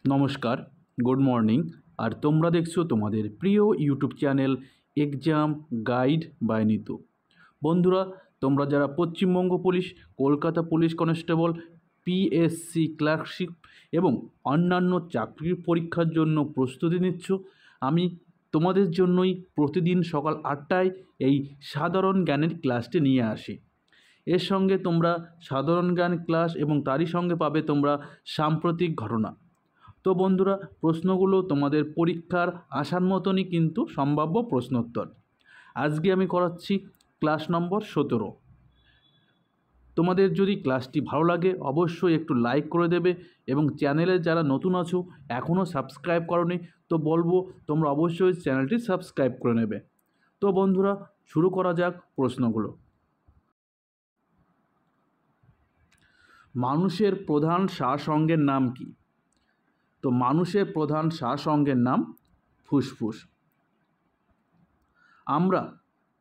নমস্কার, good morning. আর তোমরা দেখছো তোমাদের প্রিয় YouTube channel exam guide by Nitu. বন্ধুরা, তোমরা যারা Paschimbanga police, Kolkata police constable, PSC clerkship এবং অন্যান্য চাকরির পরীক্ষার জন্য প্রস্তুতি নিচ্ছ, আমি তোমাদের জন্যই প্রতিদিন সকাল 8টায় এই সাধারণ জ্ঞানের ক্লাসটি নিয়ে আসি। এর সঙ্গে তোমরা সাধারণ জ্ঞান ক্লাস এবং তারই সঙ্গে পাবে তোমরা সাম্প্রতিক ঘটনা। তো বন্ধুরা, প্রশ্নগুলো তোমাদের পরীক্ষার আসার মতনই কিন্তু সম্ভাব্য প্রশ্নোত্তর। আজকে আমি করাচ্ছি ক্লাস নম্বর 17। তোমাদের যদি ক্লাসটি ভালো লাগে অবশ্যই একটু লাইক করে দেবে এবং চ্যানেলে যারা নতুন আছো এখনও সাবস্ক্রাইব করোনি তো বলবো তোমরা অবশ্যই চ্যানেলটি সাবস্ক্রাইব করে নেবে। তো বন্ধুরা, শুরু করা যাক প্রশ্নগুলো। মানুষের প্রধান শ্বাস অঙ্গের নাম কি? তো মানুষের প্রধান শ্বাস অঙ্গের নাম ফুসফুস। আমরা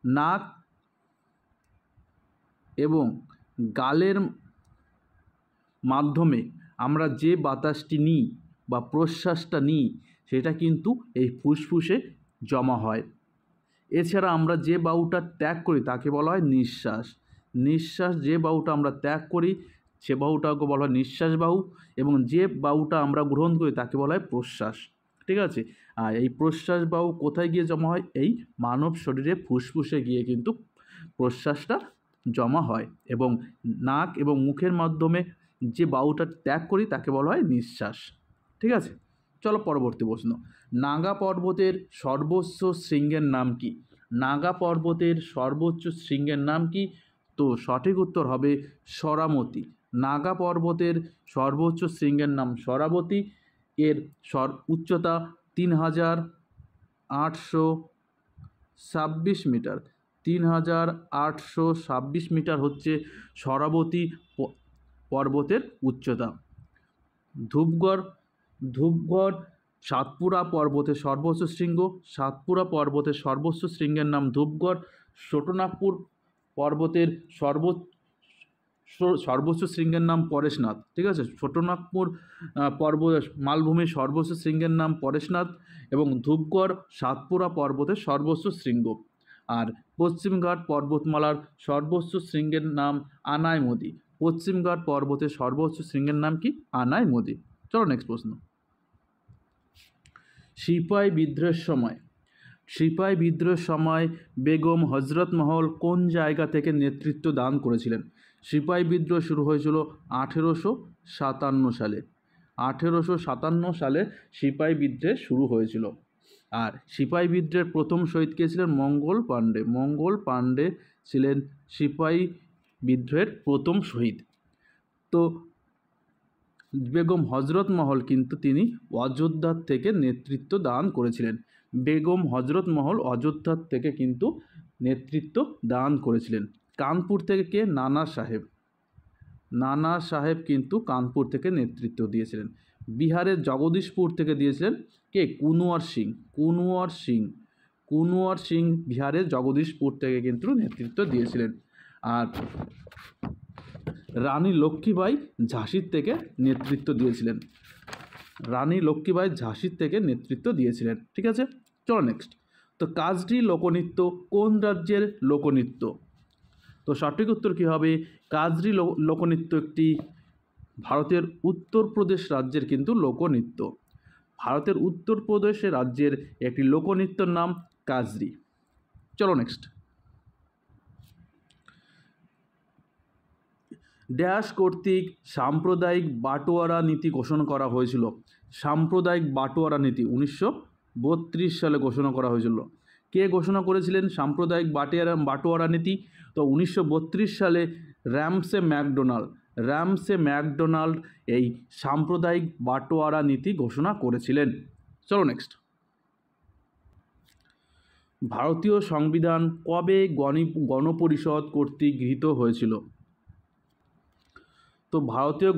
নাক এবং গালের মাধ্যমে আমরা যে বাতাসটি নিই বা প্রশ্বাসটা নিই সেটা কিন্তু এই ফুসফুসে জমা হয়। এছাড়া আমরা যে বায়ুটা ত্যাগ করি তাকে বলা হয় নিঃশ্বাস। নিঃশ্বাস যে বায়ুটা আমরা ত্যাগ করি সে বায়ুটাকে বলা হয় নিঃশ্বাস বায়ু, এবং যে বায়ুটা আমরা গ্রহণ করি তাকে বলা হয় প্রশ্বাস। ঠিক আছে? আর এই প্রশ্বাস বায়ু কোথায় গিয়ে জমা হয়? এই মানব শরীরে ফুসফুসে গিয়ে কিন্তু প্রশ্বাসটা জমা হয়, এবং নাক এবং মুখের মাধ্যমে যে বায়ুটা ত্যাগ করি তাকে বলা হয় নিঃশ্বাস। ঠিক আছে, চলো পরবর্তী প্রশ্ন। নাগা পর্বতের সর্বোচ্চ শৃঙ্গের নাম কি? নাগা পর্বতের সর্বোচ্চ শৃঙ্গের নাম কি? তো সঠিক উত্তর হবে সরামতি। নাগা পর্বতের সর্বোচ্চ শৃঙ্গের নাম সরাবতী। এর উচ্চতা 3826 মিটার। 3826 মিটার হচ্ছে সরাবতী পর্বতের উচ্চতা। ধূপগড় সাতপুরা পর্বতের সর্বোচ্চ শৃঙ্গ। সাতপুরা পর্বতের সর্বোচ্চ শৃঙ্গের নাম ধূপগড়। ছোটনাগপুর পর্বতের সর্বোচ্চ শৃঙ্গের নাম পরেশনাথ। ঠিক আছে, ছোটনাগপুর মালভূমির সর্বোচ্চ শৃঙ্গের নাম পরেশনাথ, এবং ধূপগড় সাতপুরা পর্বতের সর্বোচ্চ শৃঙ্গ। আর পশ্চিমঘাট পর্বতমালার সর্বোচ্চ শৃঙ্গের নাম আনাইমুদি। পশ্চিমঘাট পর্বতের সর্বোচ্চ শৃঙ্গের নাম কি? আনাইমুদি। চলো নেক্সট প্রশ্ন। সিপাহী বিদ্রোহের সময় বেগম হজরত মহল কোন জায়গা থেকে নেতৃত্ব দান করেছিলেন? সিপাহী বিদ্রোহ শুরু হয়েছিল 1857 সালে। 1857 সালে সিপাহী বিদ্রোহ শুরু হয়েছিল। আর সিপাহী বিদ্রোহের প্রথম শহীদ কে ছিলেন? মঙ্গল পাণ্ডে। মঙ্গল পাণ্ডে ছিলেন সিপাহী বিদ্রোহের প্রথম শহীদ। তো বেগম হজরত মহল কিন্তু তিনি অযোধ্যার থেকে নেতৃত্ব দান করেছিলেন। বেগম হজরত মহল অযোধ্যার থেকে কিন্তু নেতৃত্ব দান করেছিলেন। কানপুর থেকে কে? নানা সাহেব। নানা সাহেব কিন্তু কানপুর থেকে নেতৃত্ব দিয়েছিলেন। বিহারের জগদীশপুর থেকে দিয়েছিলেন কে? কুনওয়ার সিং। কুনওয়ার সিং বিহারের জগদীশপুর থেকে কিন্তু নেতৃত্ব দিয়েছিলেন। আর রানী লক্ষ্মীবাই ঝাঁসির থেকে নেতৃত্ব দিয়েছিলেন। ঠিক আছে, চলো নেক্সট। তো কাজরি লোকনৃত্য কোন রাজ্যের লোকনৃত্য? তো সঠিক উত্তর কী হবে? কাজরি লোকনৃত্য একটি ভারতের উত্তরপ্রদেশ রাজ্যের কিন্তু লোকনৃত্য। ভারতের উত্তরপ্রদেশ রাজ্যের একটি লোকনৃত্যের নাম কাজরি। চলো নেক্সট। ড্যাশ কর্তৃক সাম্প্রদায়িক বাটোয়ারা নীতি ঘোষণা করা হয়েছিল? সাম্প্রদায়িক বাটোয়ারা নীতি 1932 সালে ঘোষণা করা হয়েছিল। কে ঘোষণা করেছিলেন সাম্প্রদায়িক বাটোয়ারা নীতি? তো 1932 সালে র্যামসে ম্যাকডোনাল্ড এই সাম্প্রদায়িক বাটোয়ারা নীতি ঘোষণা করেছিলেন। চলো নেক্সট। ভারতীয় সংবিধান কবে গণপরিষদ কর্তৃক গৃহীত হয়েছিল? তো ভারতীয়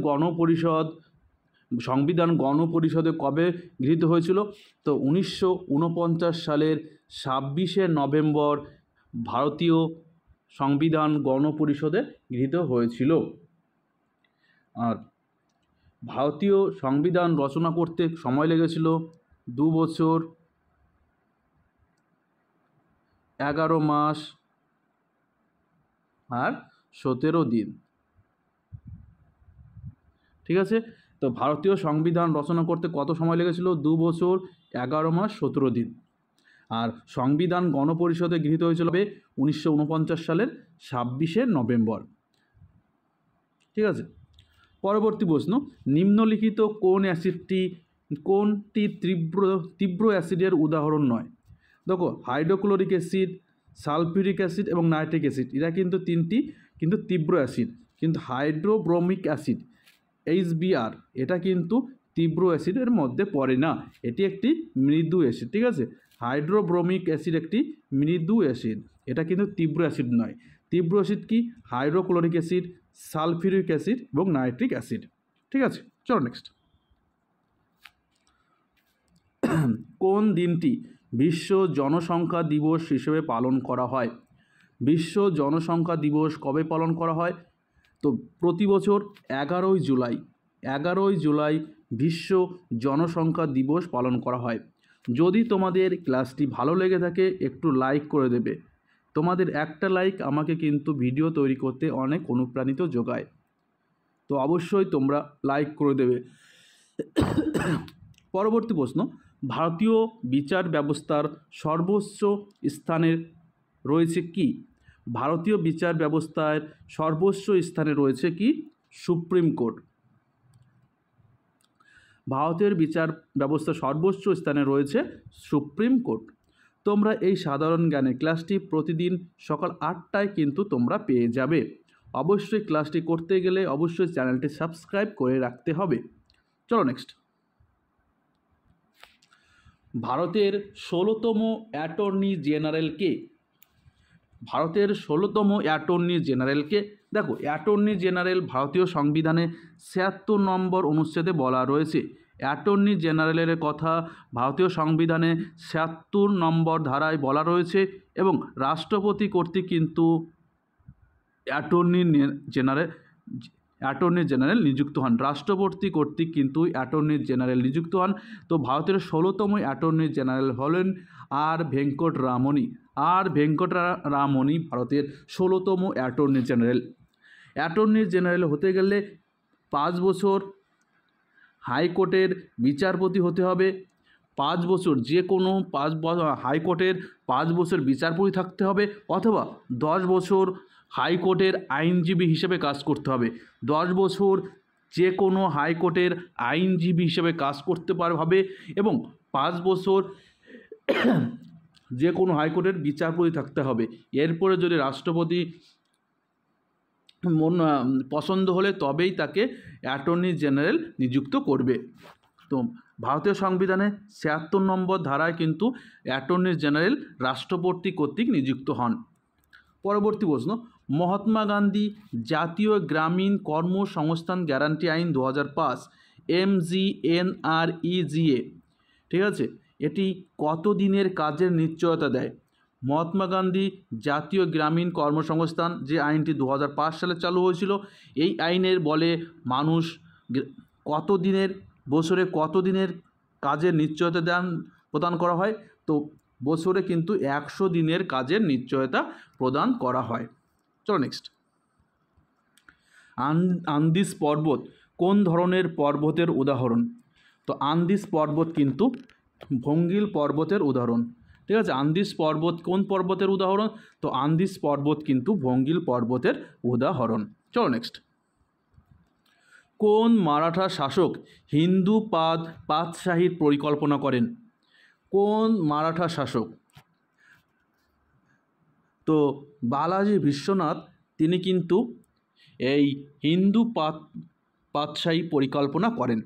সংবিধান গণপরিষদে কবে গৃহীত হয়েছিল? তো 1949 সালের 26শে নভেম্বর ভারতীয় সংবিধান গণপরিষদে গৃহীত হয়েছিল। আর ভারতীয় সংবিধান রচনা করতে সময় লেগেছিল 2 বছর 11 মাস আর 17 দিন। ঠিক আছে, তো ভারতীয় সংবিধান রচনা করতে কত সময় লেগেছিল? 2 বছর 11 মাস 17 দিন। আর সংবিধান গণপরিষদে গৃহীত হয়েছিল 1949 সালের 26শে নভেম্বর। ঠিক আছে, পরবর্তী প্রশ্ন, নিম্নলিখিত কোনটি তীব্র অ্যাসিডের উদাহরণ নয়? দেখো, হাইড্রোক্লোরিক অ্যাসিড, সালফিউরিক অ্যাসিড এবং নাইট্রিক অ্যাসিড, এরা কিন্তু তিনটি কিন্তু তীব্র অ্যাসিড। কিন্তু হাইড্রোব্রোমিক অ্যাসিড HBr এটা কিন্তু তীব্র অ্যাসিডের মধ্যে পড়ে না, এটি একটি মৃদু অ্যাসিড। ঠিক আছে, হাইড্রোব্রোমিক অ্যাসিড একটি মৃদু অ্যাসিড, এটা কিন্তু তীব্র অ্যাসিড নয়। তীব্র অ্যাসিড কি? হাইড্রোক্লোরিক অ্যাসিড, সালফিউরিক অ্যাসিড এবং নাইট্রিক অ্যাসিড। ঠিক আছে, চলো নেক্সট। কোন দিনটি বিশ্ব জনসংখ্যা দিবস হিসেবে পালন করা হয়? বিশ্ব জনসংখ্যা দিবস কবে পালন করা হয়? তো প্রতি বছর 11ই জুলাই বিশ্ব জনসংখ্যা দিবস পালন করা হয়। যদি তোমাদের ক্লাসটি ভালো লেগে থাকে একটু লাইক করে দেবে। তোমাদের একটা লাইক আমাকে কিন্তু ভিডিও তৈরি করতে অনেক অনুপ্রাণিত যোগায়, তো অবশ্যই তোমরা লাইক করে দেবে। পরবর্তী প্রশ্ন, ভারতীয় বিচার ব্যবস্থার সর্বোচ্চ স্থানে রয়েছে কি? ভারতীয় বিচার ব্যবস্থার সর্বোচ্চ স্থানে রয়েছে কি? Supreme court. ভারতের বিচার ব্যবস্থা সর্বোচ্চ স্থানে রয়েছে সুপ্রিম কোর্ট। তোমরা এই সাধারণ জ্ঞানের ক্লাসটি প্রতিদিন সকাল 8টায় কিন্তু তোমরা পেয়ে যাবে। অবশ্যই ক্লাসটি করতে গেলে অবশ্যই চ্যানেলটি সাবস্ক্রাইব করে রাখতে হবে। চলো নেক্সট। ভারতের 16তম অ্যাটর্নি জেনারেল কে? ভারতের 16তম অ্যাটর্নি জেনারেলকে, দেখো অ্যাটর্নি জেনারেল ভারতীয় সংবিধানে 76 নম্বর অনুচ্ছেদে বলা রয়েছে। অ্যাটর্নি জেনারেলের কথা ভারতীয় সংবিধানে 76 নম্বর ধারায় বলা রয়েছে এবং রাষ্ট্রপতি কর্তৃক কিন্তু অ্যাটর্নি জেনারেল নিযুক্ত হন। রাষ্ট্রপতি কর্তৃক কিন্তু অ্যাটর্নি জেনারেল নিযুক্ত হন। তো ভারতের 16তম অ্যাটর্নি জেনারেল হলেন আর ভেঙ্কটরামণি ভারতের 16তম অ্যাটর্নি জেনারেল। অ্যাটর্নি জেনারেল হতে গেলে 5 বছর হাইকোর্টের বিচারপতি হতে হবে, 5 বছর যে কোনো হাইকোর্টের 5 বছর বিচারপতি থাকতে হবে, অথবা 10 বছর হাইকোর্টের আইনজীবী হিসেবে কাজ করতে হবে। 10 বছর যে কোনো হাইকোর্টের আইনজীবী হিসেবে কাজ করতে হবে এবং 5 বছর যে কোনো হাইকোর্টের বিচারপতি থাকতে হবে। এরপরে যদি রাষ্ট্রপতি পছন্দ হলে তবেই তাকে অ্যাটর্নি জেনারেল নিযুক্ত করবে। তো ভারতীয় সংবিধানে 76 নম্বর ধারায় কিন্তু অ্যাটর্নি জেনারেল রাষ্ট্রপতি কর্তৃক নিযুক্ত হন। পরবর্তী প্রশ্ন, মহাত্মা গান্ধী জাতীয় গ্রামীণ কর্মসংস্থান গ্যারান্টি আইন 2005 MGNREGA, ঠিক আছে, এটি কত দিনের কাজের নিশ্চয়তা দেয়? মহাত্মা গান্ধী জাতীয় গ্রামীণ কর্মসংস্থান যে আইনটি 2005 সালে চালু হয়েছিল, এই আইনের বলে মানুষ বছরে কত দিনের কাজের নিশ্চয়তা প্রদান করা হয়? তো বছরে কিন্তু 100 দিনের কাজের নিশ্চয়তা প্রদান করা হয়। চলো নেক্সট। আন্দিজ পর্বত কোন ধরনের পর্বতের উদাহরণ? তো আন্দিজ পর্বত কিন্তু ভঙ্গিল পর্বতের উদাহরণ। ঠিক আছে, আন্দিজ পর্বত কোন পর্বতের উদাহরণ? তো আন্দিজ পর্বত কিন্তু ভঙ্গিল পর্বতের উদাহরণ। চলো নেক্সট। কোন মারাঠা শাসক হিন্দু পাতশাহীর পরিকল্পনা করেন? কোন মারাঠা শাসক? তো বালাজি বিশ্বনাথ তিনি কিন্তু এই হিন্দু পাতশাহী পরিকল্পনা করেন।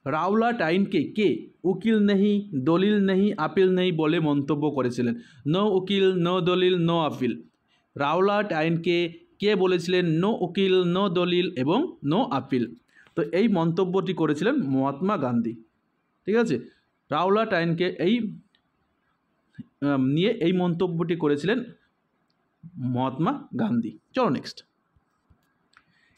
রাওলাট আইনকে কে উকিল নেহি দলিল নেহি আপিল নেই বলে মন্তব্য করেছিলেন? নো উকিল নো দলিল নো আপিল। রাওলাট আইনকে কে বলেছিলেন নো উকিল নো দলিল এবং নো আপিল? তো এই মন্তব্যটি করেছিলেন মহাত্মা গান্ধী। ঠিক আছে, রাওলাট আইনকে নিয়ে এই মন্তব্যটি করেছিলেন মহাত্মা গান্ধী। চলো নেক্সট।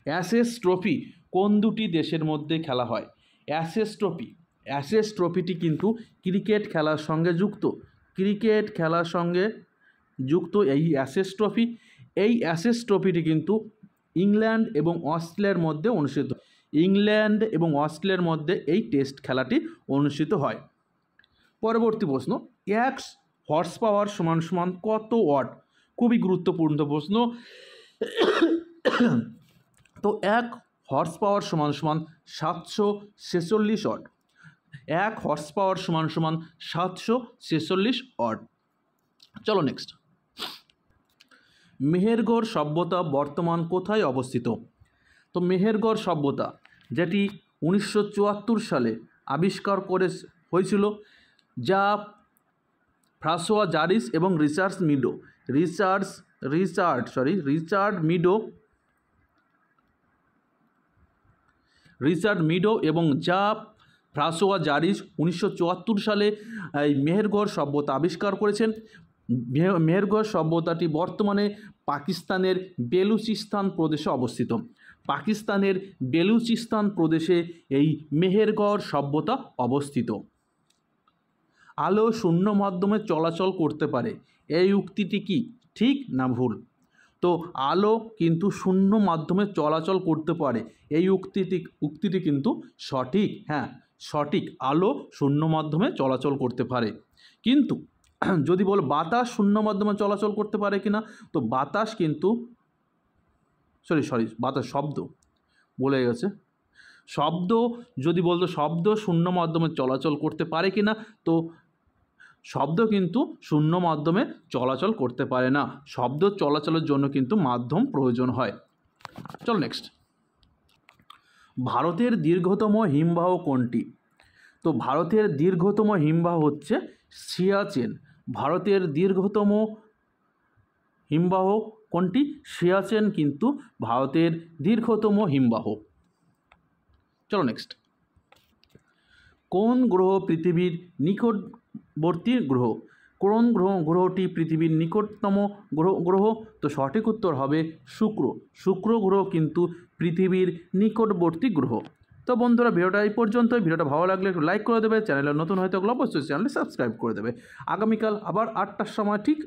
অ্যাশেজ ট্রফি কোন দুটি দেশের মধ্যে খেলা হয়? Ashes trophy. অ্যাশেজ ট্রফিটি কিন্তু ক্রিকেট খেলার সঙ্গে যুক্ত। ক্রিকেট খেলার সঙ্গে যুক্ত এই অ্যাশেজ ট্রফি। এই অ্যাশেজ ট্রফিটি কিন্তু ইংল্যান্ড এবং অস্ট্রেলিয়ার মধ্যে অনুষ্ঠিত। ইংল্যান্ড এবং অস্ট্রেলিয়ার মধ্যে এই টেস্ট খেলাটি অনুষ্ঠিত হয়। পরবর্তী প্রশ্ন, 1 হর্স পাওয়ার সমান সমান কত ওয়াট? খুবই গুরুত্বপূর্ণ প্রশ্ন। তো 1 হর্স পাওয়ার সমান সমান 746 ওয়াট। 1 হর্স পাওয়ার সমান সমান 746 ওয়াট। চলো নেক্সট। মেহেরগড় সভ্যতা বর্তমান কোথায় অবস্থিত? তো মেহেরগড় সভ্যতা যেটি 1974 সালে আবিষ্কার হয়েছিল, যা ফ্রাঁসোয়া জারিস এবং রিচার্ড মিডো এবং যা ফ্রাঁসোয়া জারিস 1974 সালে এই মেহেরগড় সভ্যতা আবিষ্কার করেছেন। মেহেরগড় সভ্যতাটি বর্তমানে পাকিস্তানের বেলুচিস্তান প্রদেশে অবস্থিত। পাকিস্তানের বেলুচিস্তান প্রদেশে এই মেহেরগড় সভ্যতা অবস্থিত। আলো শূন্য মাধ্যমে চলাচল করতে পারে, এই উক্তিটি কি ঠিক না ভুল? তো আলো কিন্তু শূন্য মাধ্যমে চলাচল করতে পারে, এই উক্তিটি কিন্তু সঠিক। হ্যাঁ, সঠিক, আলো শূন্য মাধ্যমে চলাচল করতে পারে। কিন্তু যদি বলো বাতাস শূন্য মাধ্যমে চলাচল করতে পারে কিনা, তো বাতাস কিন্তু বাতাস শব্দ বলে গেছে। শব্দ যদি বলতো শব্দ শূন্য মাধ্যমে চলাচল করতে পারে কিনা, তো শব্দ কিন্তু শূন্য মাধ্যমে চলাচল করতে পারে না। শব্দ চলাচলের জন্য কিন্তু মাধ্যম প্রয়োজন হয়। চলো নেক্সট। ভারতের দীর্ঘতম হিমবাহ কোনটি? তো ভারতের দীর্ঘতম হিমবাহ হচ্ছে সিয়াচেন। ভারতের দীর্ঘতম হিমবাহ কোনটি? সিয়াচেন কিন্তু ভারতের দীর্ঘতম হিমবাহ। চলো নেক্সট। কোন গ্রহ পৃথিবীর নিকটবর্তী গ্রহ? কোন গ্রহটি পৃথিবীর নিকটতম গ্রহ? তো সঠিক উত্তর হবে শুক্র। শুক্র গ্রহ কিন্তু পৃথিবীর নিকটবর্তী গ্রহ। তো বন্ধুরা, ভিডিওটা এই পর্যন্ত। ভিডিওটা ভালো লাগলে একটু লাইক করে দেবে, চ্যানেলে নতুন হয়তো অবশ্যই চ্যানেলটি সাবস্ক্রাইব করে দেবে। আগামীকাল আবার 8টার সময় ঠিক